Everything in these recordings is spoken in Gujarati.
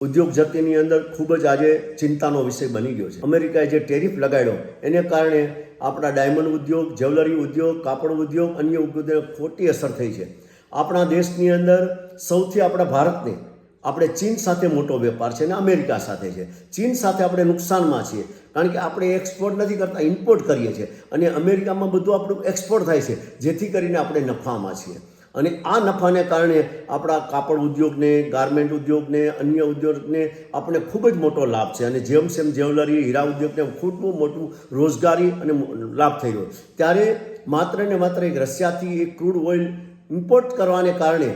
ઉદ્યોગ જગતની અંદર ખૂબ જ આજે ચિંતાનો વિષય બની ગયો છે. અમેરિકાએ જે ટેરિફ લગાડ્યો એને કારણે આપણા ડાયમંડ ઉદ્યોગ, જ્વેલરી ઉદ્યોગ, કાપડ ઉદ્યોગ, અન્ય ઉદ્યોગોને ખોટી અસર થઈ છે. આપણા દેશની અંદર સૌથી આપણા ભારતને આપણે ચીન સાથે મોટો વેપાર છે અને અમેરિકા સાથે છે. ચીન સાથે આપણે નુકસાનમાં છીએ કારણ કે આપણે એક્સપોર્ટ નથી કરતા, ઇમ્પોર્ટ કરીએ છીએ અને અમેરિકામાં બધું આપણું એક્સપોર્ટ થાય છે, જેથી કરીને આપણે નફામાં છીએ. અને આ નફાને કારણે આપણા કાપડ ઉદ્યોગને, ગાર્મેન્ટ ઉદ્યોગને, અન્ય ઉદ્યોગને આપણે ખૂબ જ મોટો લાભ છે અને જેમ જ્વેલરી, હીરા ઉદ્યોગને ખૂબ મોટું રોજગારી અને લાભ થઈ રહ્યો. ત્યારે માત્ર ને માત્ર એક રશિયાથી એક ક્રૂડ ઓઇલ ઇમ્પોર્ટ કરવાને કારણે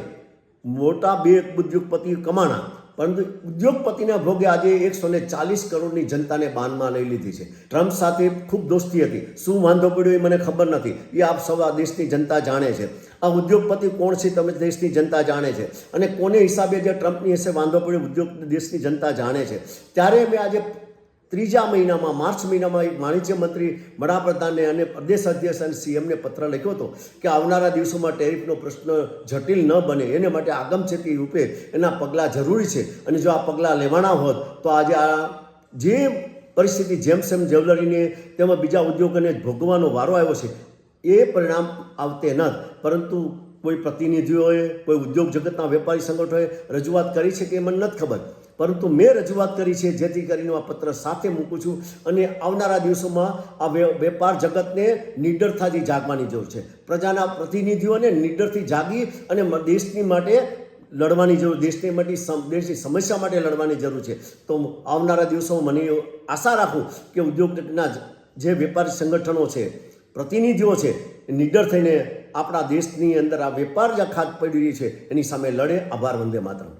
મોટા બે ઉદ્યોગપતિ કમાણા, પરંતુ ઉદ્યોગપતિના ભોગે આજે 140 કરોડની જનતાને બાનમાં લઈ લીધી છે. ટ્રમ્પ સાથે ખૂબ દોસ્તી હતી. શું વાંધો પડ્યો એ મને ખબર નથી, એ આપ સૌ આ દેશની જનતા જાણે છે. આ ઉદ્યોગપતિ કોણ છે તમે દેશની જનતા જાણે છે અને કોને હિસાબે જે ટ્રમ્પની હશે વાંધો પડ્યો ઉદ્યોગ દેશની જનતા જાણે છે. ત્યારે મેં આજે ત્રીજા મહિનામાં, માર્ચ મહિનામાં એક વાણિજ્ય મંત્રી, વડાપ્રધાનને અને પ્રદેશ અધ્યક્ષ અને સીએમને પત્ર લખ્યો હતો કે આવનારા દિવસોમાં ટેરિફનો પ્રશ્ન જટિલ ન બને એને માટે આગમચેતી રૂપે એના પગલાં જરૂરી છે અને જો આ પગલાં લેવાના હોત તો આજે આ જે પરિસ્થિતિ જેમ જ્વેલરીને તેમાં બીજા ઉદ્યોગોને ભોગવવાનો વારો આવ્યો છે એ પરિણામ આવતે ન, પરંતુ કોઈ પ્રતિનિધિઓએ, કોઈ ઉદ્યોગ જગતના વેપારી સંગઠનોએ રજૂઆત કરી છે કે એ મને નથી ખબર, પરંતુ મેં રજૂઆત કરી છે, જેથી કરીને આ પત્ર સાથે મૂકું છું. અને આવનારા દિવસોમાં આ વેપાર જગતને નિડરતાથી જાગવાની જરૂર છે. પ્રજાના પ્રતિનિધિઓને નિડરથી જાગી અને દેશની માટે લડવાની જરૂર, દેશની સમસ્યા માટે લડવાની જરૂર છે. તો આવનારા દિવસોમાં મને આશા રાખું કે ઉદ્યોગના જે વેપારી સંગઠનો છે, પ્રતિનિધિઓ છે, નિડર થઈને આપણા દેશની અંદર આ વેપાર જે ખાત પડી રહી છે એની સામે લડે. આભાર. વંદે માતરમ.